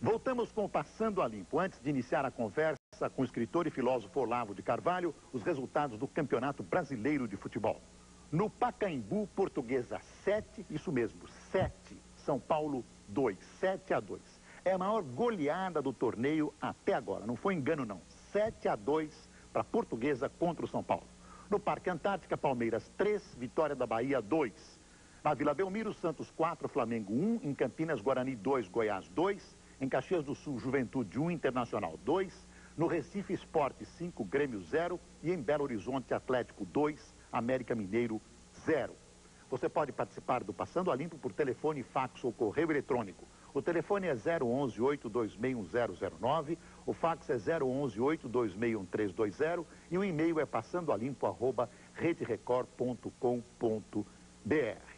Voltamos com o Passando a Limpo. Antes de iniciar a conversa com o escritor e filósofo Olavo de Carvalho, os resultados do Campeonato Brasileiro de Futebol. No Pacaembu, Portuguesa 7, isso mesmo, 7, São Paulo 2, 7-2. É a maior goleada do torneio até agora, não foi engano não, 7-2 para Portuguesa contra o São Paulo. No Parque Antártica, Palmeiras 3, Vitória da Bahia 2. Na Vila Belmiro, Santos 4, Flamengo 1, em Campinas, Guarani 2, Goiás 2, em Caxias do Sul, Juventude 1, Internacional 2, no Recife, Esporte 5, Grêmio 0 e em Belo Horizonte, Atlético 2, América Mineiro 0. Você pode participar do Passando a Limpo por telefone, fax ou correio eletrônico. O telefone é 011-8261009, o fax é 011-8261320 e o e-mail é passandoalimpo@rederecord.com.br.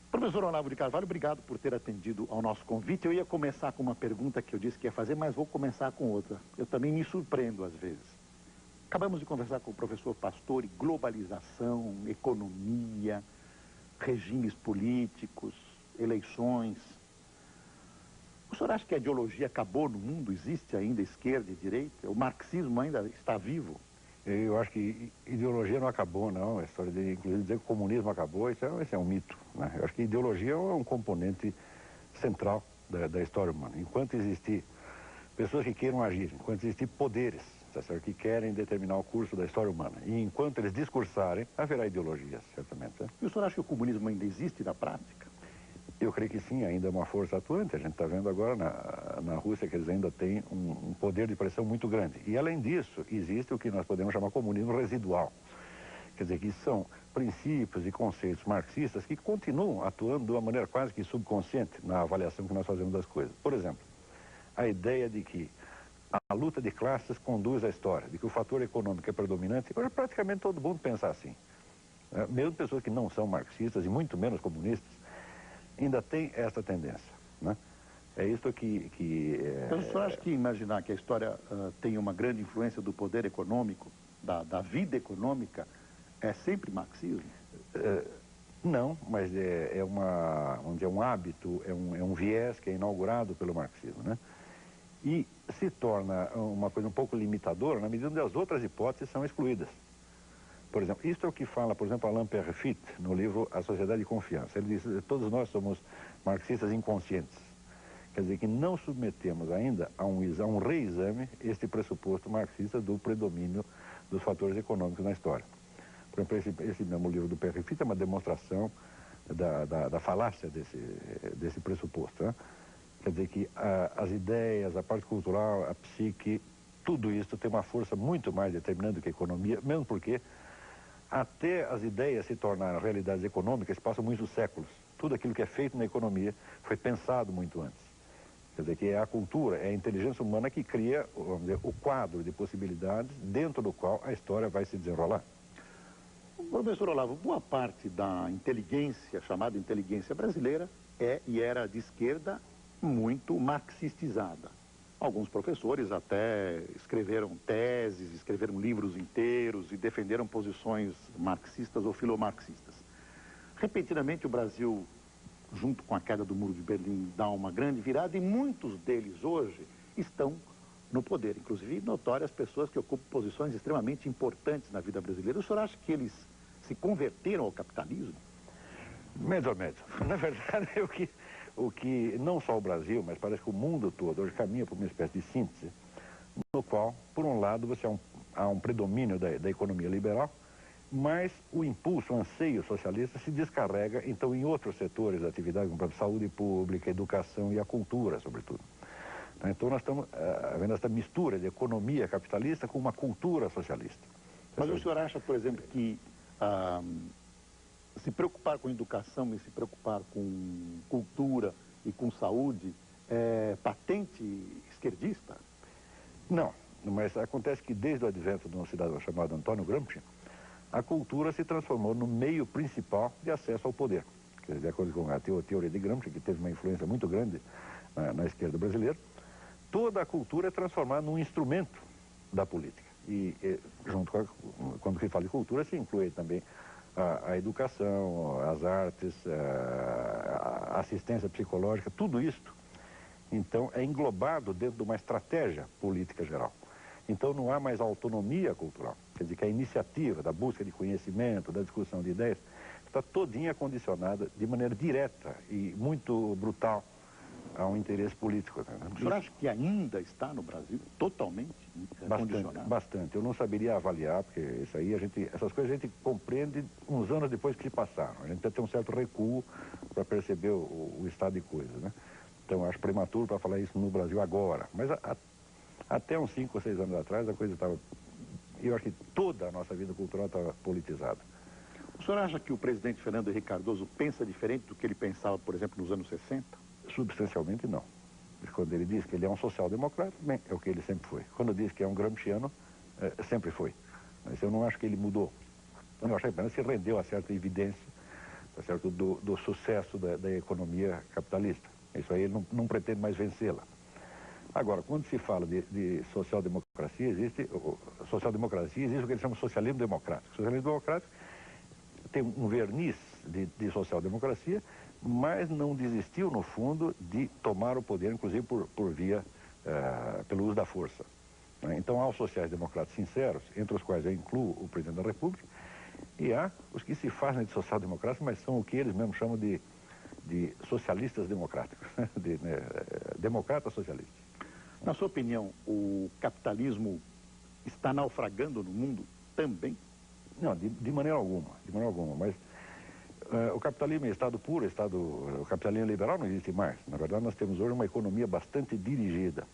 Professor Olavo de Carvalho, obrigado por ter atendido ao nosso convite. Eu ia começar com uma pergunta que eu disse que ia fazer, mas vou começar com outra. Eu também me surpreendo às vezes. Acabamos de conversar com o professor Pastore, globalização, economia, regimes políticos, eleições. O senhor acha que a ideologia acabou no mundo? Existe ainda esquerda e direita? O marxismo ainda está vivo? Eu acho que ideologia não acabou, não. A história de, inclusive, dizer que o comunismo acabou, isso é um mito, né? Eu acho que ideologia é um componente central da história humana. Enquanto existir pessoas que queiram agir, enquanto existir poderes, tá certo, que querem determinar o curso da história humana, e enquanto eles discursarem, haverá ideologias, certamente. Né? E o senhor acha que o comunismo ainda existe na prática? Eu creio que sim, ainda é uma força atuante. A gente está vendo agora na Rússia que eles ainda têm um poder de pressão muito grande. E, além disso, existe o que nós podemos chamar de comunismo residual. Quer dizer, que são princípios e conceitos marxistas que continuam atuando de uma maneira quase que subconsciente na avaliação que nós fazemos das coisas. Por exemplo, a ideia de que a luta de classes conduz à história, de que o fator econômico é predominante. Hoje praticamente todo mundo pensa assim. Mesmo pessoas que não são marxistas e muito menos comunistas, ainda tem essa tendência, né? É isso que Então, o senhor acha que imaginar que a história tem uma grande influência do poder econômico, da vida econômica, é sempre marxismo? Não, mas é um hábito, é um viés que é inaugurado pelo marxismo, né? E se torna uma coisa um pouco limitadora na medida onde as outras hipóteses são excluídas. Por exemplo, isso é o que fala, por exemplo, Alain Peyrefitte, no livro A Sociedade de Confiança. Ele diz que todos nós somos marxistas inconscientes. Quer dizer, que não submetemos ainda a um reexame este pressuposto marxista do predomínio dos fatores econômicos na história. Por exemplo, esse mesmo livro do Peyrefitte é uma demonstração da falácia desse pressuposto, né? Quer dizer que as ideias, a parte cultural, a psique, tudo isso tem uma força muito mais determinante do que a economia, mesmo porque até as ideias se tornarem realidades econômicas passam muitos séculos. Tudo aquilo que é feito na economia foi pensado muito antes. Quer dizer, que é a cultura, é a inteligência humana que cria, vamos dizer, o quadro de possibilidades dentro do qual a história vai se desenrolar. Professor Olavo, boa parte da inteligência, chamada inteligência brasileira, é e era de esquerda muito marxistizada. Alguns professores até escreveram teses, escreveram livros inteiros e defenderam posições marxistas ou filomarxistas. Repentinamente o Brasil, junto com a queda do Muro de Berlim, dá uma grande virada e muitos deles hoje estão no poder. Inclusive notórias pessoas que ocupam posições extremamente importantes na vida brasileira. O senhor acha que eles se converteram ao capitalismo? Médio a médio. Na verdade, o que não só o Brasil, mas parece que o mundo todo hoje caminha por uma espécie de síntese, no qual, por um lado, há um predomínio da economia liberal, mas o impulso, o anseio socialista se descarrega, então, em outros setores da atividade, como a saúde pública, educação e a cultura, sobretudo. Então, nós estamos vendo essa mistura de economia capitalista com uma cultura socialista. Mas o senhor acha, por exemplo, que se preocupar com educação e se preocupar com cultura e com saúde é patente esquerdista? Não, mas acontece que desde o advento de um cidadão chamado Antônio Gramsci, a cultura se transformou no meio principal de acesso ao poder. Quer dizer, de acordo com a teoria de Gramsci, que teve uma influência muito grande na esquerda brasileira, toda a cultura é transformada num instrumento da política. E quando se fala de cultura, se inclui também a educação, as artes, a assistência psicológica, tudo isto Então, é englobado dentro de uma estratégia política geral. Então, não há mais autonomia cultural. Quer dizer, que a iniciativa da busca de conhecimento, da discussão de ideias, está todinha condicionada de maneira direta e muito brutal a um interesse político. Né? O senhor acha que ainda está no Brasil totalmente condicionado? Bastante. Eu não saberia avaliar, porque isso aí essas coisas a gente compreende uns anos depois que se passaram. A gente precisa ter um certo recuo para perceber o estado de coisas, né? Então, acho prematuro para falar isso no Brasil agora. Mas até uns 5 ou 6 anos atrás, a coisa estava... Eu acho que toda a nossa vida cultural estava politizada. O senhor acha que o presidente Fernando Henrique Cardoso pensa diferente do que ele pensava, por exemplo, nos anos 60? Substancialmente não. Quando ele diz que ele é um social-democrata, bem, é o que ele sempre foi. Quando diz que é um gramsciano, sempre foi. Mas eu não acho que ele mudou. Eu acho que apenas se rendeu a certa evidência, tá certo, do sucesso da economia capitalista. Isso aí ele não pretende mais vencê-la. Agora, quando se fala de social-democracia, existe o que eles chamam de socialismo democrático. O socialismo democrático tem um verniz de social-democracia, mas não desistiu, no fundo, de tomar o poder, inclusive pelo uso da força. Então, há os sociais-democratas sinceros, entre os quais eu incluo o presidente da República, e há os que se fazem de social-democratas, mas são o que eles mesmos chamam de socialistas democráticos, democratas socialistas. Na sua opinião, o capitalismo está naufragando no mundo também? Não, de maneira alguma, mas o capitalismo é estado puro, o capitalismo liberal não existe mais. Na verdade, nós temos hoje uma economia bastante dirigida.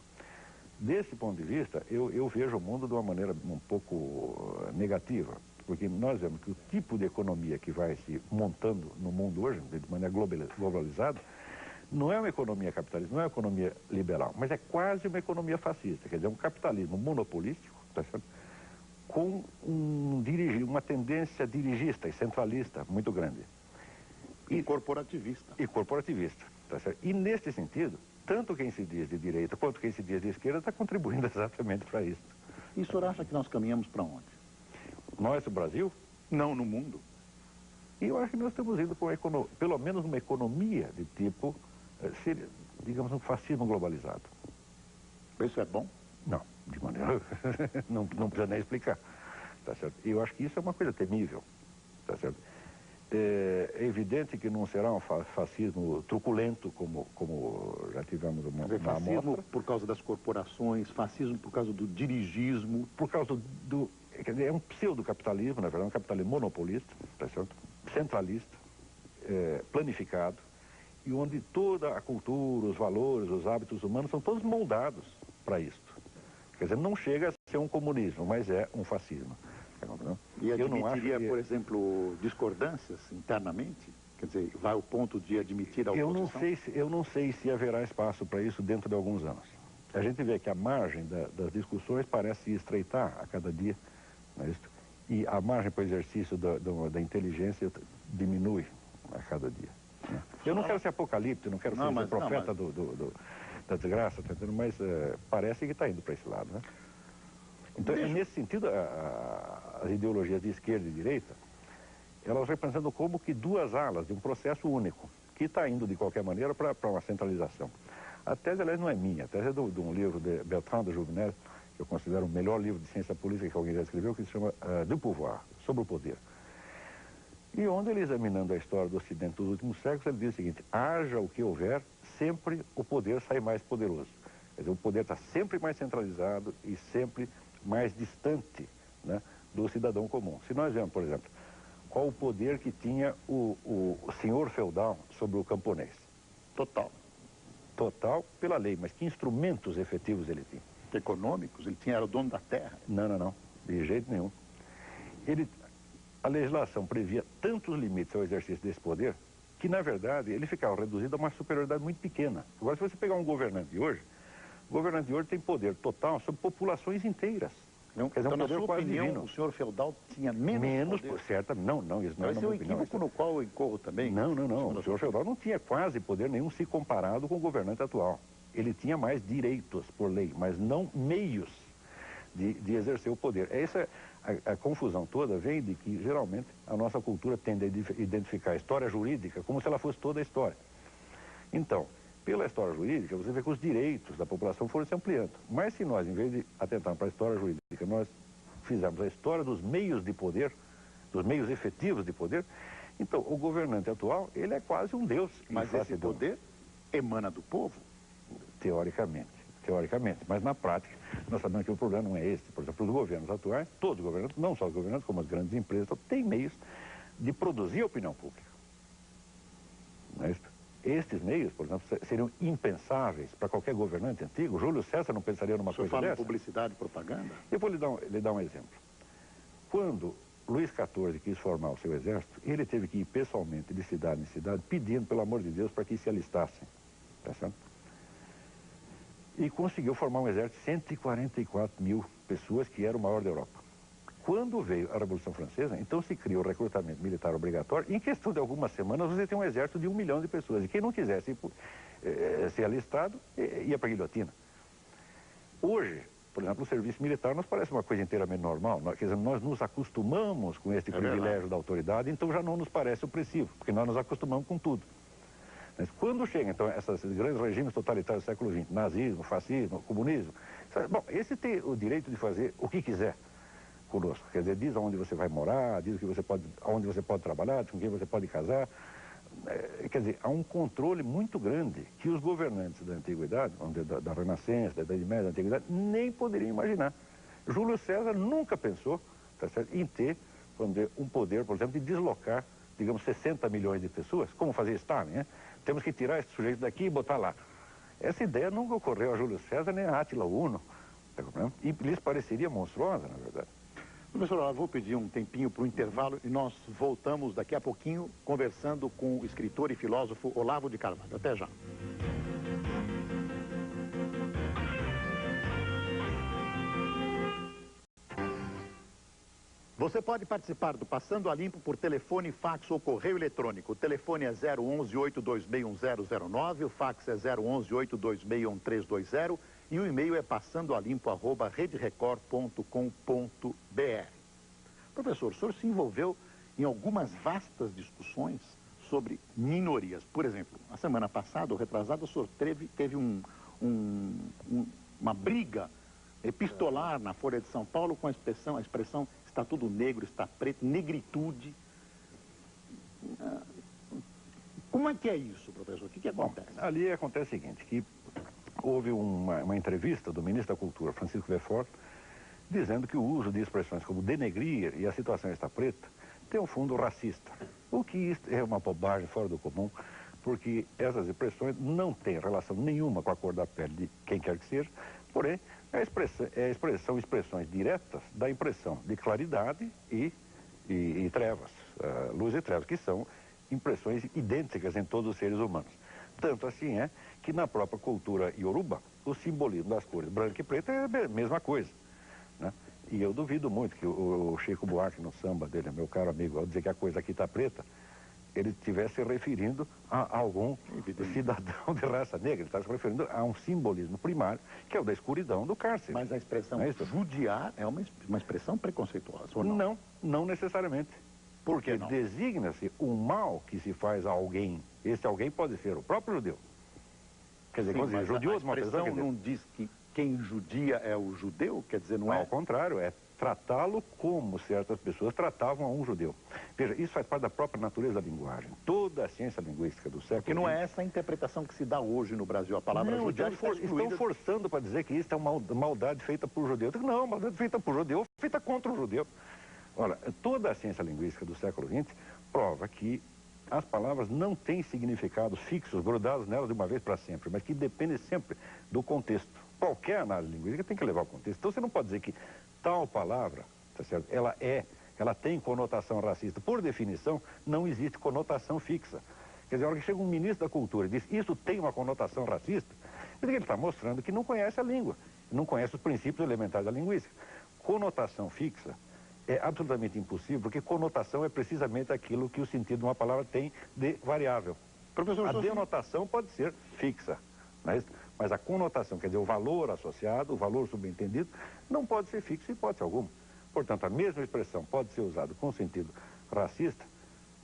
Desse ponto de vista, eu vejo o mundo de uma maneira um pouco negativa, porque nós vemos que o tipo de economia que vai se montando no mundo hoje, de maneira globalizada, não é uma economia capitalista, não é uma economia liberal, mas é quase uma economia fascista, quer dizer, um capitalismo monopolístico, tá certo? Com uma tendência dirigista e centralista muito grande. E corporativista. E corporativista, tá certo? E neste sentido, tanto quem se diz de direita quanto quem se diz de esquerda está contribuindo exatamente para isso. E o senhor acha que nós caminhamos para onde? Nós, o Brasil? Não, no mundo. E eu acho que nós estamos indo para pelo menos uma economia de tipo, digamos, um fascismo globalizado. Isso é bom? Não, de maneira... não precisa nem explicar, tá certo? E eu acho que isso é uma coisa temível, tá certo? É evidente que não será um fascismo truculento como já tivemos uma fascismo amostra. Por causa das corporações, fascismo por causa do dirigismo. Por causa quer dizer, é um pseudo-capitalismo, na verdade, um capitalismo monopolista, tá certo? Centralista, planificado, e onde toda a cultura, os valores, os hábitos humanos são todos moldados para isto. Quer dizer, não chega a ser um comunismo, mas é um fascismo. E admitiria, por exemplo, discordâncias internamente? Quer dizer, vai ao ponto de admitir a oposição? Eu não sei se haverá espaço para isso dentro de alguns anos. A gente vê que a margem das discussões parece se estreitar a cada dia, não é isso? E a margem para o exercício da inteligência diminui a cada dia. Né? Eu não quero ser apocalíptico, não quero ser profeta da desgraça, mas parece que está indo para esse lado, né? Então, nesse sentido, as ideologias de esquerda e direita, elas representam como que duas alas de um processo único, que está indo, de qualquer maneira, para uma centralização. A tese, aliás, não é minha, a tese é de um livro de Bertrand de Jouvenel, que eu considero o melhor livro de ciência política que alguém já escreveu, que se chama Du Pouvoir, sobre o poder. E onde ele, examinando a história do Ocidente dos últimos séculos, ele diz o seguinte: haja o que houver, sempre o poder sai mais poderoso. Quer dizer, o poder está sempre mais centralizado e sempre mais distante, né, do cidadão comum. Se nós vemos, por exemplo, qual o poder que tinha o senhor feudal sobre o camponês? Total. Total pela lei, mas que instrumentos efetivos ele tinha? Econômicos? Ele era o dono da terra? Não, de jeito nenhum. A legislação previa tantos limites ao exercício desse poder que, na verdade, ele ficava reduzido a uma superioridade muito pequena. Agora, se você pegar um governante de hoje, o governante de hoje tem poder total sobre populações inteiras. Não, quer dizer, então, na sua opinião, o senhor feudal tinha menos poder? Certo, não, isso não é um equívoco no qual eu incorro também. Não. O senhor feudal não tinha quase poder nenhum se comparado com o governante atual. Ele tinha mais direitos por lei, mas não meios de exercer o poder. Essa a confusão toda vem de que, geralmente, a nossa cultura tende a identificar a história jurídica como se ela fosse toda a história. Então, Pela história jurídica, você vê que os direitos da população foram se ampliando. Mas se nós, em vez de atentarmos para a história jurídica, nós fizermos a história dos meios de poder, dos meios efetivos de poder, então o governante atual, ele é quase um deus. Mas esse poder emana do povo? Teoricamente, mas na prática, nós sabemos que o problema não é esse. Por exemplo, os governos atuais, todos os governos, não só os governos, como as grandes empresas, têm meios de produzir opinião pública. Não é isso? Estes meios, por exemplo, seriam impensáveis para qualquer governante antigo. Júlio César não pensaria numa coisa dessa. O senhor fala em publicidade e propaganda? Eu vou lhe dar um exemplo. Quando Luís XIV quis formar o seu exército, ele teve que ir pessoalmente de cidade em cidade, pedindo, pelo amor de Deus, para que se alistassem. Tá certo? E conseguiu formar um exército de 144 mil pessoas, que era o maior da Europa. Quando veio a Revolução Francesa, então se criou o recrutamento militar obrigatório. Em questão de algumas semanas, você tem um exército de 1 milhão de pessoas. E quem não quisesse ser alistado, ia para a guilhotina. Hoje, por exemplo, o serviço militar nos parece uma coisa inteiramente normal. Quer dizer, nós nos acostumamos com este privilégio da autoridade, então já não nos parece opressivo, porque nós nos acostumamos com tudo. Mas quando chegam, então, esses grandes regimes totalitários do século XX, nazismo, fascismo, comunismo, bom, esse tem o direito de fazer o que quiser conosco. Quer dizer, diz aonde você vai morar, diz aonde você pode trabalhar, com quem você pode casar. Quer dizer, há um controle muito grande que os governantes da antiguidade, da Renascença, da Idade Média, da antiguidade, nem poderiam imaginar. Júlio César nunca pensou, tá certo, em ter, vamos dizer, um poder, por exemplo, de deslocar, digamos, 60 milhões de pessoas, como fazia Stalin, né? Temos que tirar esse sujeito daqui e botar lá. Essa ideia nunca ocorreu a Júlio César nem a Átila Uno, e lhes pareceria monstruosa, na verdade. Professor, eu vou pedir um tempinho para o intervalo e nós voltamos daqui a pouquinho conversando com o escritor e filósofo Olavo de Carvalho. Até já. Você pode participar do Passando a Limpo por telefone, fax ou correio eletrônico. O telefone é 011-826-1009, o fax é 011-826-1320 e o e-mail é passandoalimpo@rederecord.com.br. Professor, o senhor se envolveu em algumas vastas discussões sobre minorias. Por exemplo, a semana passada, ou retrasada, o senhor teve uma briga epistolar na Folha de São Paulo com a expressão está tudo negro, está preto, negritude. Como é que é isso, professor? O que acontece? Bom, ali acontece o seguinte, que houve uma entrevista do ministro da Cultura, Francisco Verfort, dizendo que o uso de expressões como denegrir e a situação está preta tem um fundo racista. O que isso é uma bobagem fora do comum, porque essas expressões não têm relação nenhuma com a cor da pele de quem quer que seja, porém, são expressões diretas da impressão de claridade e trevas, luz e trevas, que são impressões idênticas em todos os seres humanos. Tanto assim é que na própria cultura iorubá, o simbolismo das cores branca e preta é a mesma coisa, né? E eu duvido muito que o Chico Buarque, no samba dele, meu caro amigo, ao dizer que a coisa aqui está preta, ele estivesse se referindo a algum cidadão de raça negra. Ele está se referindo a um simbolismo primário, que é o da escuridão do cárcere. Mas a expressão judiar é uma expressão preconceituosa, ou não? Não, não necessariamente. Porque designa-se o mal que se faz a alguém. Esse alguém pode ser o próprio judeu. Quer dizer, quando diz judeu, a expressão não diz que quem judia é o judeu? Quer dizer, não é? Ao contrário, é tratá-lo como certas pessoas tratavam a um judeu. Veja, isso faz parte da própria natureza da linguagem. Toda a ciência linguística do século XX... Porque não é essa a interpretação que se dá hoje no Brasil. A palavra judiar estão forçando para dizer que isso é uma maldade feita por judeu. Não, maldade feita por judeu, feita contra o judeu. Olha, toda a ciência linguística do século XX prova que as palavras não têm significados fixos, grudados nelas de uma vez para sempre, mas que dependem sempre do contexto. Qualquer análise linguística tem que levar ao contexto. Então você não pode dizer que tal palavra, tá certo? Ela tem conotação racista. Por definição, não existe conotação fixa. Quer dizer, a hora que chega um ministro da Cultura e diz isso tem uma conotação racista, ele está mostrando que não conhece a língua, não conhece os princípios elementares da linguística. Conotação fixa é absolutamente impossível, porque conotação é precisamente aquilo que o sentido de uma palavra tem de variável. Professor, a denotação pode ser fixa, mas a conotação, quer dizer, o valor associado, o valor subentendido, não pode ser fixo em hipótese alguma. Portanto, a mesma expressão pode ser usada com sentido racista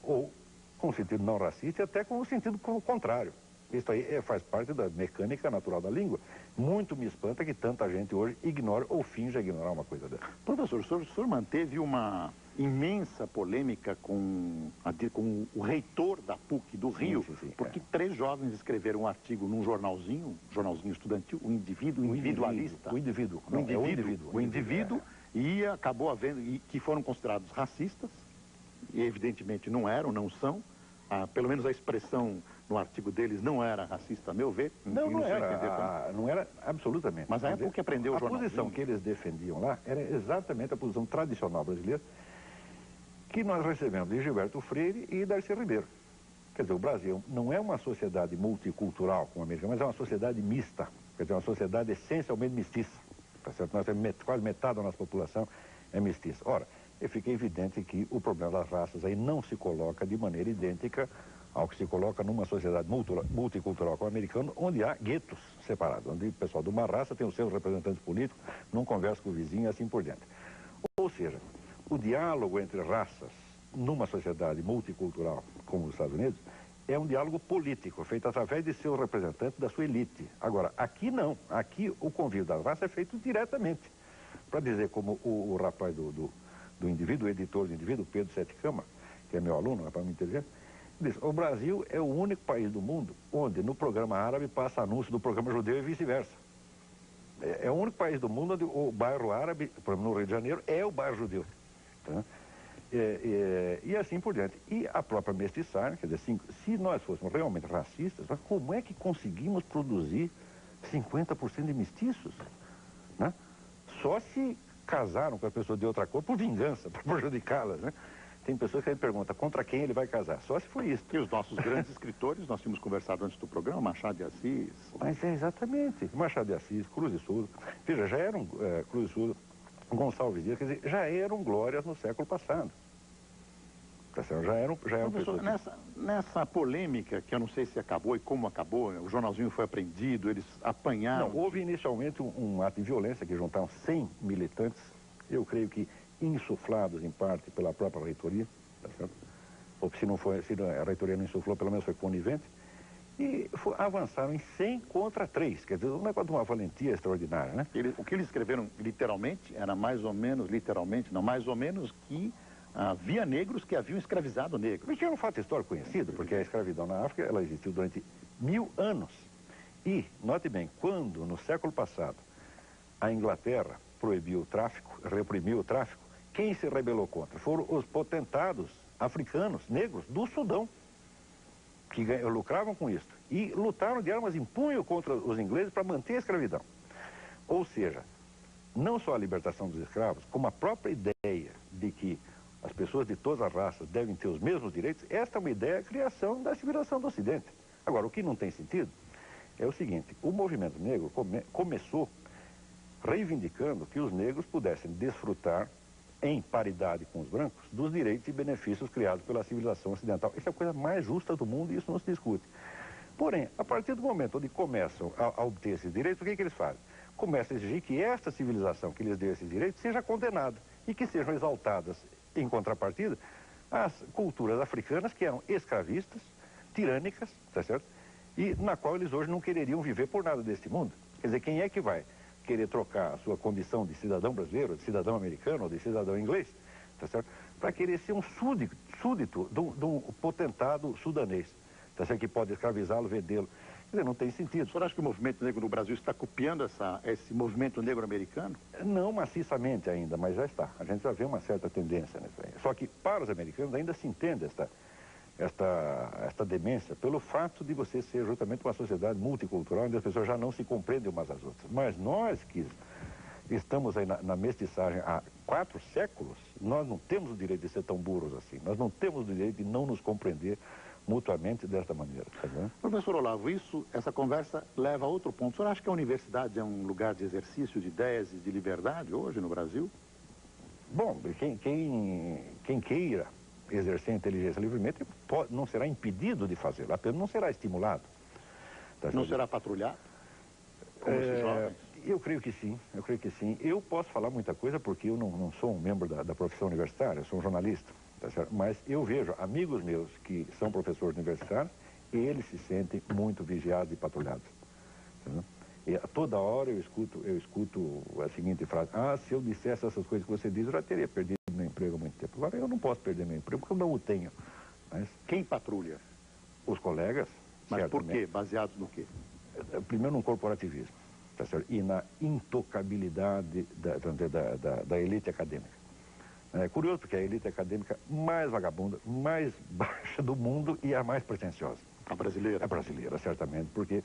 ou com sentido não racista e até com o sentido contrário. Isso aí faz parte da mecânica natural da língua. Muito me espanta que tanta gente hoje ignore ou finja ignorar uma coisa dessa. Professor, o senhor manteve uma imensa polêmica com o reitor da PUC do Rio, sim, porque 3 jovens escreveram um artigo num jornalzinho estudantil, o individualista. O indivíduo. O indivíduo, e acabou havendo, e que foram considerados racistas, e evidentemente não eram, não são. Pelo menos a expressão no artigo deles não era racista, a meu ver. Não era absolutamente. Mas a PUC aprendeu o jornalzinho. A posição que eles defendiam lá era exatamente a posição tradicional brasileira que nós recebemos de Gilberto Freire e Darcy Ribeiro. Quer dizer, o Brasil não é uma sociedade multicultural como a americana, mas é uma sociedade mista. Quer dizer, uma sociedade essencialmente mestiça. Tá certo? Nós temos quase metade da nossa população é mestiça. Ora, fica evidente que o problema das raças aí não se coloca de maneira idêntica ao que se coloca numa sociedade multicultural como a americana, onde há guetos separados, onde o pessoal de uma raça tem os seus representantes políticos, não conversa com o vizinho e assim por diante. Ou seja, o diálogo entre raças numa sociedade multicultural como os Estados Unidos é um diálogo político, feito através de seus representantes da sua elite. Agora, aqui não. Aqui o convívio das raças é feito diretamente. Para dizer como o rapaz do indivíduo, o editor do indivíduo, Pedro Sete Câmara, que é meu aluno, é para mim inteligente, diz: o Brasil é o único país do mundo onde no programa árabe passa anúncio do programa judeu e vice-versa. É o único país do mundo onde o bairro árabe, por exemplo, no Rio de Janeiro, é o bairro judeu. Tá? E assim por diante. E a própria mestiçagem, quer dizer, se nós fôssemos realmente racistas, mas como é que conseguimos produzir 50% de mestiços? Né? Só se casaram com a pessoa de outra cor por vingança, para prejudicá-las, né? Tem pessoas que me perguntam contra quem ele vai casar. Só se foi isso. E os nossos grandes escritores, nós tínhamos conversado antes do programa, Machado de Assis. Mas é exatamente. Machado de Assis, Cruz de Souza. Veja, já eram Cruz de Souza, Gonçalves Dias, quer dizer, já eram glórias no século passado. Já eram Professor, nessa polêmica, que eu não sei se acabou e como acabou, o jornalzinho foi apreendido, eles apanharam... Não, houve inicialmente um ato de violência que juntaram 100 militantes, eu creio que insuflados em parte pela própria reitoria, tá certo? Ou se a reitoria não insuflou, pelo menos foi conivente, e avançaram em 100 contra 3, quer dizer, um negócio de uma valentia extraordinária, né? O que eles escreveram literalmente era mais ou menos que havia negros que haviam escravizado negros. Isso é um fato histórico conhecido, porque a escravidão na África, ela existiu durante 1000 anos. E, note bem, quando no século passado a Inglaterra proibiu o tráfico, reprimiu o tráfico, quem se rebelou contra? Foram os potentados africanos, negros, do Sudão, que lucravam com isso. E lutaram de armas em punho contra os ingleses para manter a escravidão. Ou seja, não só a libertação dos escravos, como a própria ideia de que as pessoas de todas as raças devem ter os mesmos direitos, esta é uma ideia da criação da civilização do Ocidente. Agora, o que não tem sentido é o seguinte: o movimento negro começou reivindicando que os negros pudessem desfrutar, em paridade com os brancos, dos direitos e benefícios criados pela civilização ocidental. Isso é a coisa mais justa do mundo e isso não se discute. Porém, a partir do momento onde começam a obter esses direitos, o que eles fazem? Começam a exigir que esta civilização que lhes deu esses direitos seja condenada e que sejam exaltadas, em contrapartida, as culturas africanas que eram escravistas, tirânicas, tá certo? E na qual eles hoje não quereriam viver por nada deste mundo. Quer dizer, quem é que vai querer trocar a sua condição de cidadão brasileiro, de cidadão americano ou de cidadão inglês, tá certo? Para querer ser um súdito de um potentado sudanês, tá certo? Que pode escravizá-lo, vendê-lo. Quer dizer, não tem sentido. O senhor acha que o movimento negro no Brasil está copiando esse movimento negro americano? Não maciçamente ainda, mas já está. A gente já vê uma certa tendência nisso aí. Só que para os americanos ainda se entende esta demência pelo fato de você ser justamente uma sociedade multicultural, onde as pessoas já não se compreendem umas às outras. Mas nós que estamos aí na mestiçagem há 4 séculos, nós não temos o direito de ser tão burros assim. Nós não temos o direito de não nos compreender mutuamente desta maneira. Tá vendo? Professor Olavo, essa conversa leva a outro ponto. O senhor acha que a universidade é um lugar de exercício de ideias e de liberdade hoje no Brasil? Bom, quem queira exercer a inteligência livremente não será impedido de fazê-lo, apenas não será estimulado. Tá, não será patrulhado? Como esses jovens? Eu creio que sim, Eu posso falar muita coisa porque eu não sou um membro da profissão universitária, eu sou um jornalista, tá certo? Mas eu vejo amigos meus que são professores universitários eles se sentem muito vigiados e patrulhados. Entendeu? E a toda hora eu escuto a seguinte frase: ah, se eu dissesse essas coisas que você diz, eu já teria perdido meu emprego há muito tempo. Agora eu não posso perder meu emprego porque eu não o tenho. Mas Quem patrulha? os colegas... Mas por quê? Baseados no quê? Primeiro no corporativismo, tá certo? E na intocabilidade da elite acadêmica. É curioso porque é a elite acadêmica mais vagabunda, mais baixa do mundo e a mais pretensiosa. A brasileira? A brasileira, certamente, porque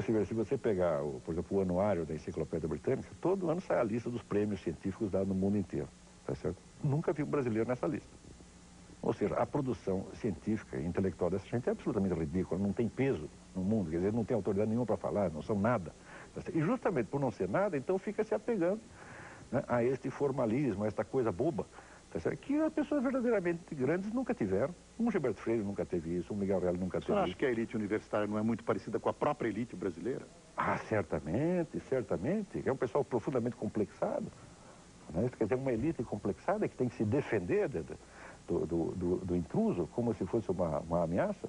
se você pegar, por exemplo, o anuário da Enciclopédia Britânica, todo ano sai a lista dos prêmios científicos dados no mundo inteiro, tá certo? Nunca vi um brasileiro nessa lista. Ou seja, a produção científica e intelectual dessa gente é absolutamente ridícula, não tem peso no mundo, quer dizer, não tem autoridade nenhuma para falar, não são nada. E justamente por não ser nada, então fica se apegando, né, a este formalismo, a esta coisa boba, tá certo? Que as pessoas verdadeiramente grandes nunca tiveram. Um Gilberto Freire nunca teve isso, um Miguel Reale nunca teve isso. Você acha que a elite universitária não é muito parecida com a própria elite brasileira? Ah, certamente, certamente. É um pessoal profundamente complexado. Né? Quer dizer, uma elite complexada que tem que se defender do intruso, como se fosse uma ameaça.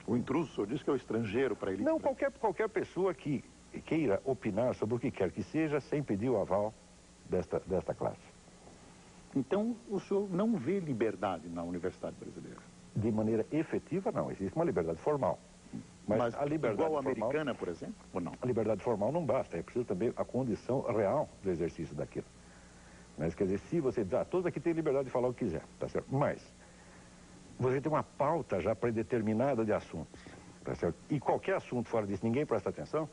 O intruso, o senhor diz que é o estrangeiro para a elite? Não, qualquer pessoa que queira opinar sobre o que quer que seja sem pedir o aval desta classe. Então, o senhor não vê liberdade na universidade brasileira? De maneira efetiva, não. Existe uma liberdade formal. Mas a liberdade igual a formal, americana, por exemplo, ou não? A liberdade formal não basta. É preciso também a condição real do exercício daquilo. Mas, quer dizer, se você diz, todos aqui têm liberdade de falar o que quiser, tá certo? Mas você tem uma pauta já predeterminada de assuntos, tá certo? E qualquer assunto fora disso, ninguém presta atenção,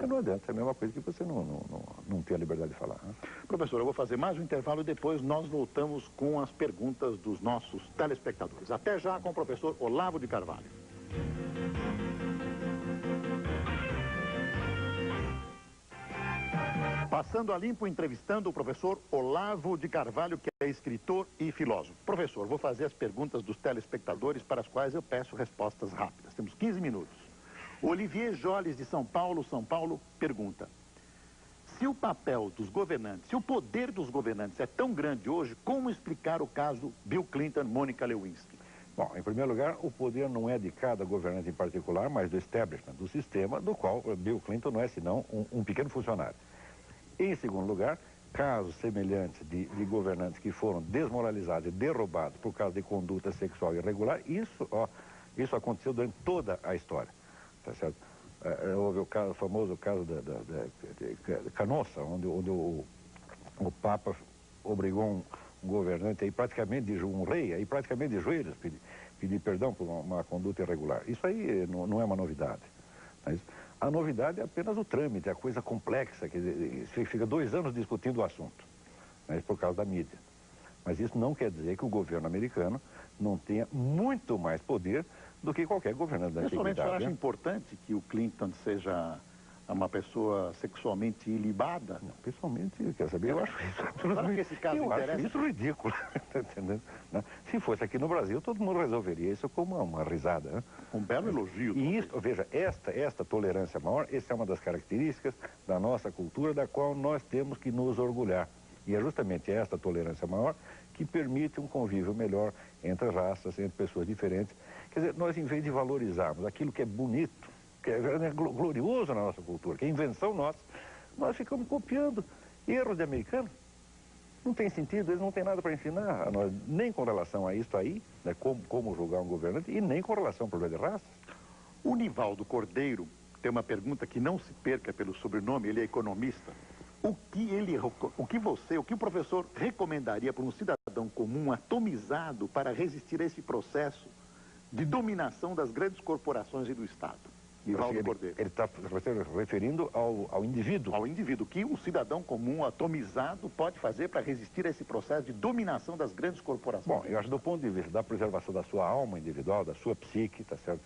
não adianta, é a mesma coisa que você não ter a liberdade de falar. Né? Professor, eu vou fazer mais um intervalo e depois nós voltamos com as perguntas dos nossos telespectadores. Até já com o professor Olavo de Carvalho. Passando a limpo, entrevistando o professor Olavo de Carvalho, que é escritor e filósofo. Professor, vou fazer as perguntas dos telespectadores para as quais eu peço respostas rápidas. Temos 15 minutos. Olivier Joles, de São Paulo, pergunta: se o papel dos governantes, se o poder dos governantes é tão grande hoje, como explicar o caso Bill Clinton, Mônica Lewinsky? Bom, em primeiro lugar, o poder não é de cada governante em particular, mas do establishment, do sistema, do qual Bill Clinton não é senão um pequeno funcionário. Em segundo lugar, casos semelhantes de governantes que foram desmoralizados e derrubados por causa de conduta sexual irregular, isso aconteceu durante toda a história, tá certo? Houve o famoso caso de Canossa, onde o Papa obrigou um governante, aí praticamente um rei, aí praticamente de joelhos, pedir perdão por uma conduta irregular. Isso aí não é uma novidade. Mas a novidade é apenas o trâmite, a coisa complexa, quer dizer, fica 2 anos discutindo o assunto, né, por causa da mídia. Mas isso não quer dizer que o governo americano não tenha muito mais poder do que qualquer governante da antiguidade. Pessoalmente, o senhor acha importante que o Clinton seja uma pessoa sexualmente ilibada? Não, pessoalmente, quer saber, eu acho isso... Será que esse caso interessa? Acho isso ridículo, tá entendendo? Se fosse aqui no Brasil, todo mundo resolveria isso como uma risada. Né? Um belo elogio. E isso, veja, esta tolerância maior, essa é uma das características da nossa cultura, da qual nós temos que nos orgulhar. E é justamente esta tolerância maior que permite um convívio melhor entre raças, entre pessoas diferentes. Quer dizer, nós, em vez de valorizarmos aquilo que é bonito, que é glorioso na nossa cultura, que é invenção nossa, nós ficamos copiando erros de americanos. Não tem sentido, eles não têm nada para ensinar a nós, nem com relação a isso aí, né, como julgar um governante, e nem com relação ao problema de raças. O Nivaldo Cordeiro tem uma pergunta que não se perca pelo sobrenome, ele é economista. O que o professor recomendaria para um cidadão comum atomizado para resistir a esse processo de dominação das grandes corporações e do Estado? Nivaldo Cordeiro. Ele está referindo ao indivíduo. Ao indivíduo. O que um cidadão comum atomizado pode fazer para resistir a esse processo de dominação das grandes corporações? Bom, eu acho do ponto de vista da preservação da sua alma individual, da sua psique, tá certo?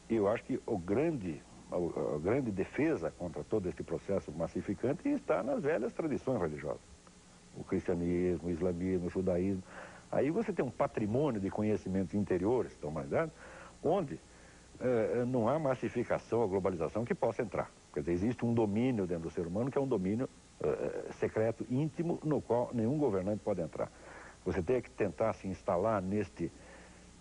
Eu acho que a grande defesa contra todo esse processo massificante está nas velhas tradições religiosas. O cristianismo, o islamismo, o judaísmo. Aí você tem um patrimônio de conhecimentos interiores da humanidade, onde não há massificação ou globalização que possa entrar. Quer dizer, existe um domínio dentro do ser humano que é um domínio secreto, íntimo, no qual nenhum governante pode entrar. Você tem que tentar se instalar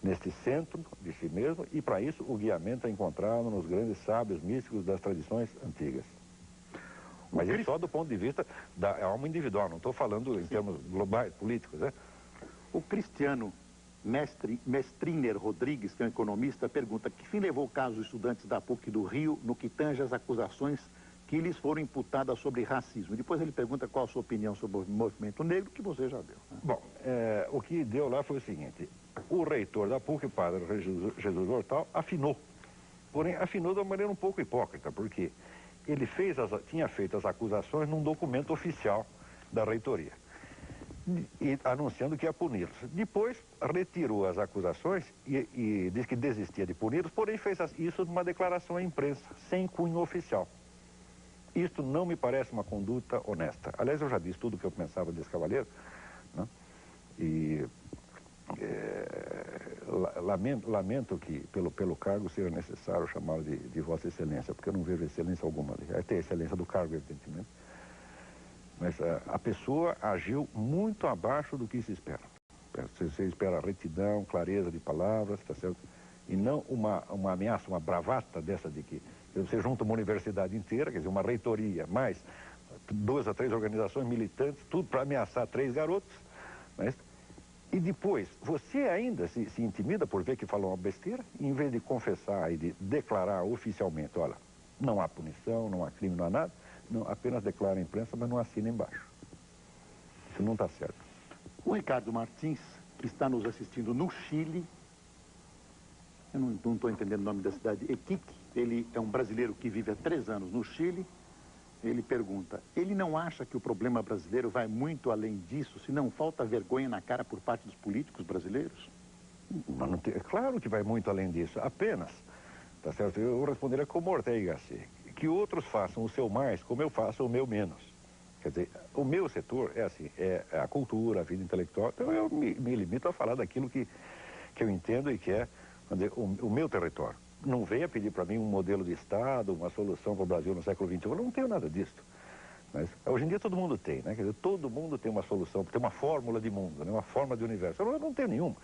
neste centro de si mesmo, e para isso o guiamento é encontrado nos grandes sábios místicos das tradições antigas. Mas isso só do ponto de vista da alma individual, não estou falando em termos globais, políticos, né? O Cristiano Mestriner Rodrigues, que é um economista, pergunta que fim levou o caso dos estudantes da PUC do Rio no que tange as acusações que lhes foram imputadas sobre racismo. Depois ele pergunta qual a sua opinião sobre o movimento negro, que você já deu. Né? Bom, o que deu lá foi o seguinte: o reitor da PUC, o padre Jesus Hortal, afinou. Porém, afinou de uma maneira um pouco hipócrita, porque ele tinha feito as acusações num documento oficial da reitoria, e anunciando que ia puni-los. Depois, retirou as acusações e disse que desistia de puni-los, porém fez isso numa declaração à imprensa, sem cunho oficial. Isto não me parece uma conduta honesta. Aliás, eu já disse tudo o que eu pensava desse cavaleiro, né? E lamento que, pelo cargo, seja necessário chamá-lo de Vossa Excelência, porque eu não vejo excelência alguma ali. Tem a excelência do cargo, evidentemente. Mas a pessoa agiu muito abaixo do que se espera. Você espera retidão, clareza de palavras, tá certo? E não uma ameaça, uma bravata dessa de que você junta uma universidade inteira, quer dizer, uma reitoria, mais 2 a 3 organizações militantes, tudo para ameaçar 3 garotos. Mas, e depois, você ainda se intimida por ver que falou uma besteira, em vez de confessar e de declarar oficialmente: olha, não há punição, não há crime, não há nada, não, apenas declara à imprensa, mas não assina embaixo. Isso não está certo. O Ricardo Martins, que está nos assistindo no Chile, eu não estou entendendo o nome da cidade, Iquique. Ele é um brasileiro que vive há 3 anos no Chile. Ele pergunta: ele não acha que o problema brasileiro vai muito além disso, se não falta vergonha na cara por parte dos políticos brasileiros? Mas não tem, é claro que vai muito além disso. Apenas, tá certo? Eu responderia como Ortega, que outros façam o seu mais, como eu faço o meu menos. Quer dizer, o meu setor é assim, é a cultura, a vida intelectual. Então eu me limito a falar daquilo que eu entendo e que é, vamos dizer, o meu território. Não venha pedir para mim um modelo de Estado, uma solução para o Brasil no século XXI. Eu não tenho nada disso. Mas hoje em dia todo mundo tem, né? Quer dizer, todo mundo tem uma solução, tem uma fórmula de mundo, né? Uma forma de universo. Eu não tenho nenhuma.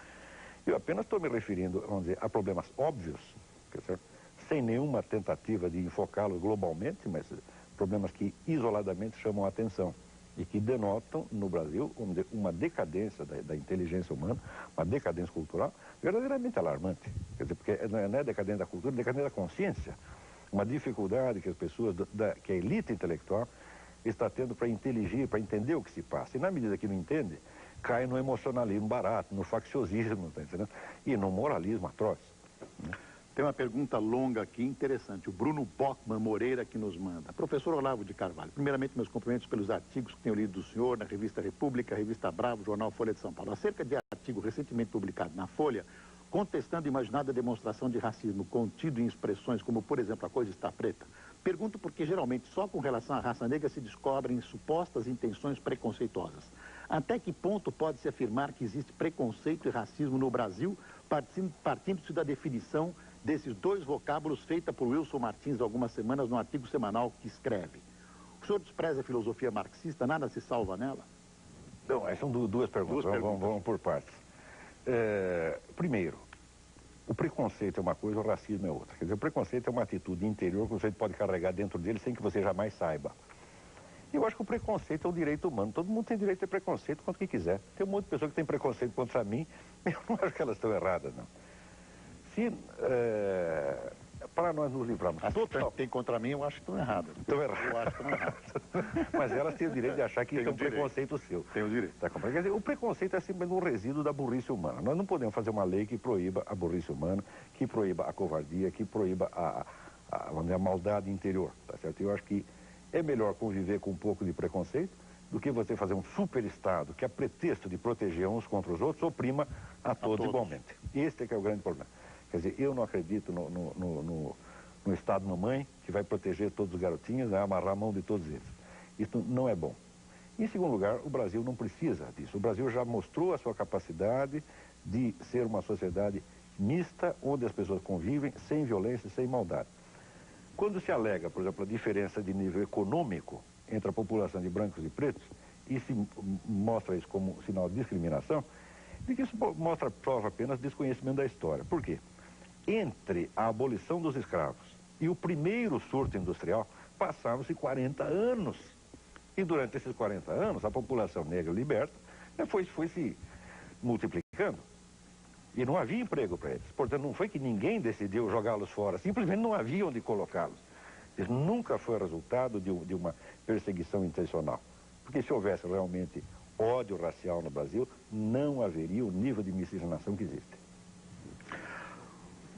Eu apenas estou me referindo, vamos dizer, a problemas óbvios, quer dizer, sem nenhuma tentativa de enfocá-los globalmente, mas problemas que isoladamente chamam a atenção e que denotam no Brasil uma decadência da inteligência humana, uma decadência cultural verdadeiramente alarmante. Quer dizer, porque não é decadência da cultura, é decadência da consciência. Uma dificuldade que as pessoas, que a elite intelectual está tendo para inteligir, para entender o que se passa. E na medida que não entende, cai no emocionalismo barato, no facciosismo, tá entendendo? E no moralismo atroz. Tem uma pergunta longa aqui, interessante. O Bruno Bockman Moreira que nos manda. Professor Olavo de Carvalho, primeiramente meus cumprimentos pelos artigos que tenho lido do senhor na Revista República, Revista Bravo, Jornal Folha de São Paulo. Acerca de artigo recentemente publicado na Folha, contestando a imaginada demonstração de racismo contido em expressões como, por exemplo, a coisa está preta. Pergunto porque geralmente só com relação à raça negra se descobrem supostas intenções preconceituosas. Até que ponto pode-se afirmar que existe preconceito e racismo no Brasil, partindo-se da definição desses 2 vocábulos feita por Wilson Martins há algumas semanas no artigo semanal que escreve? O senhor despreza a filosofia marxista? Nada se salva nela? Não, são 2 perguntas. Vamos por partes. Primeiro, o preconceito é uma coisa, o racismo é outra. Quer dizer, o preconceito é uma atitude interior que você pode carregar dentro dele sem que você jamais saiba. Eu acho que o preconceito é um direito humano. Todo mundo tem direito a ter preconceito contra quem quiser. Tem um monte de pessoas que tem preconceito contra mim, eu não acho que elas estão erradas, não. Se, para nós nos livrarmos... Tem contra mim, eu acho que estão erradas. Estão erradas. Eu acho que estão erradas. Mas elas têm o direito de achar que isso é um preconceito seu. Tem o direito. Tá, quer dizer, o preconceito é simplesmente um resíduo da burrice humana. Nós não podemos fazer uma lei que proíba a burrice humana, que proíba a covardia, que proíba vamos dizer, a maldade interior, tá certo? Eu acho que é melhor conviver com um pouco de preconceito do que você fazer um super Estado que, a pretexto de proteger uns contra os outros, oprima a todos igualmente. Este é que é o grande problema. Quer dizer, eu não acredito no Estado-mamãe que vai proteger todos os garotinhos, vai amarrar a mão de todos eles. Isso não é bom. Em segundo lugar, o Brasil não precisa disso. O Brasil já mostrou a sua capacidade de ser uma sociedade mista, onde as pessoas convivem sem violência, sem maldade. Quando se alega, por exemplo, a diferença de nível econômico entre a população de brancos e pretos, e se mostra isso como sinal de discriminação, E que isso prova apenas desconhecimento da história. Por quê? Entre a abolição dos escravos e o primeiro surto industrial, passaram-se 40 anos. E durante esses 40 anos, a população negra liberta foi se multiplicando. E não havia emprego para eles. Portanto, não foi que ninguém decidiu jogá-los fora, simplesmente não havia onde colocá-los. Isso nunca foi resultado de uma perseguição intencional. Porque se houvesse realmente ódio racial no Brasil, não haveria o nível de miscigenação que existe.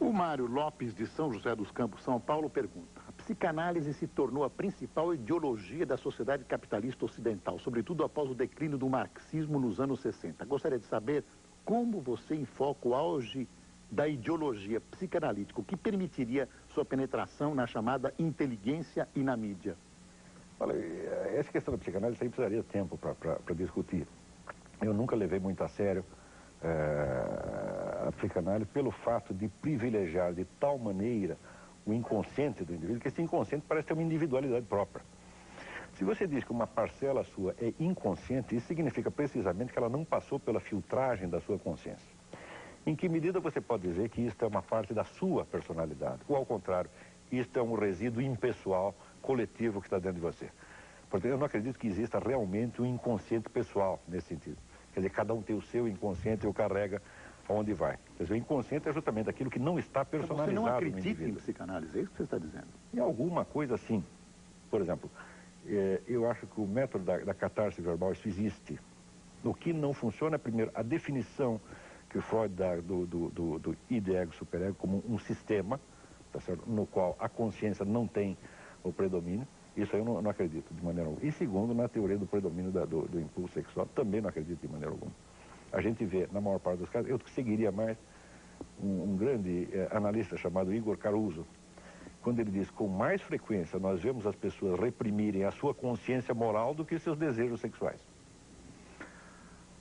O Mário Lopes, de São José dos Campos, São Paulo, pergunta: a psicanálise se tornou a principal ideologia da sociedade capitalista ocidental, sobretudo após o declínio do marxismo nos anos 60. Gostaria de saber como você enfoca o auge da ideologia psicanalítica, o que permitiria sua penetração na chamada inteligência e na mídia. Olha, essa questão da psicanálise aí precisaria de tempo para discutir. Eu nunca levei muito a sério a psicanálise pelo fato de privilegiar de tal maneira o inconsciente do indivíduo, que esse inconsciente parece ter uma individualidade própria. Se você diz que uma parcela sua é inconsciente, isso significa precisamente que ela não passou pela filtragem da sua consciência. Em que medida você pode dizer que isto é uma parte da sua personalidade? Ou, ao contrário, isto é um resíduo impessoal, coletivo que está dentro de você? Portanto, eu não acredito que exista realmente um inconsciente pessoal nesse sentido. Quer dizer, cada um tem o seu inconsciente e o carrega aonde vai. Quer dizer, o inconsciente é justamente aquilo que não está personalizado no indivíduo. Você não acredita em psicanálise, é isso que você está dizendo? Em alguma coisa, sim. Por exemplo, eu acho que o método da catarse verbal, isso existe. O que não funciona é, primeiro, a definição que Freud dá do id, ego, superego como um sistema, tá certo? No qual a consciência não tem o predomínio. Isso aí eu não acredito de maneira alguma. E segundo, na teoria do predomínio do impulso sexual, também não acredito de maneira alguma. A gente vê, na maior parte dos casos, eu seguiria mais um grande analista chamado Igor Caruso, quando ele diz, com mais frequência nós vemos as pessoas reprimirem a sua consciência moral do que seus desejos sexuais.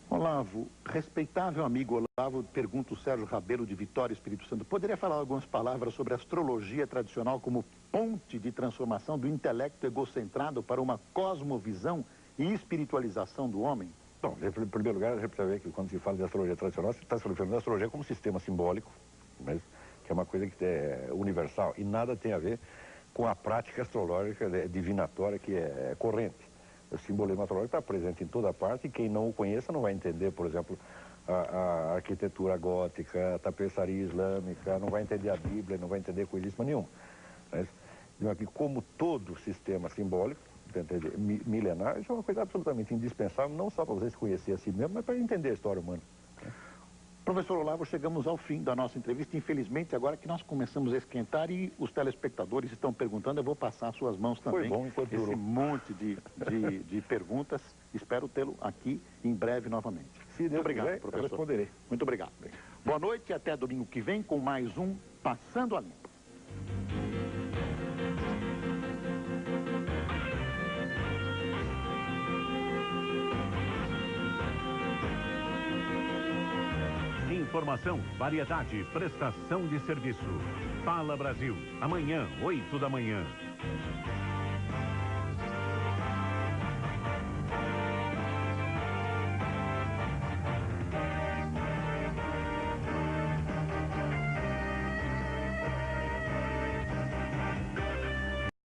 Olavo, respeitável amigo Olavo, pergunta o Sérgio Rabelo de Vitória, Espírito Santo, poderia falar algumas palavras sobre a astrologia tradicional como ponte de transformação do intelecto egocentrado para uma cosmovisão e espiritualização do homem? Bom, em primeiro lugar, a gente precisa ver que quando se fala de astrologia tradicional, você está se referindo à astrologia como sistema simbólico, mas que é uma coisa que é universal e nada tem a ver com a prática astrológica divinatória que é corrente. O simbolismo astrológico está presente em toda parte e quem não o conheça não vai entender, por exemplo, a arquitetura gótica, a tapeçaria islâmica, não vai entender a Bíblia, não vai entender coisíssima nenhuma. Mas, como todo sistema simbólico, milenar, isso é uma coisa absolutamente indispensável, não só para você se conhecer a si mesmo, mas para entender a história humana. Professor Olavo, chegamos ao fim da nossa entrevista. Infelizmente, agora que nós começamos a esquentar e os telespectadores estão perguntando, eu vou passar às suas mãos também. Foi bom enquanto durou. Esse monte de perguntas. Espero tê-lo aqui em breve novamente. Se Deus Muito obrigado, quiser, professor. eu responderei. Muito obrigado. Boa noite e até domingo que vem com mais um Passando a Limpo. Informação, variedade, prestação de serviço. Fala Brasil, amanhã, 8 da manhã.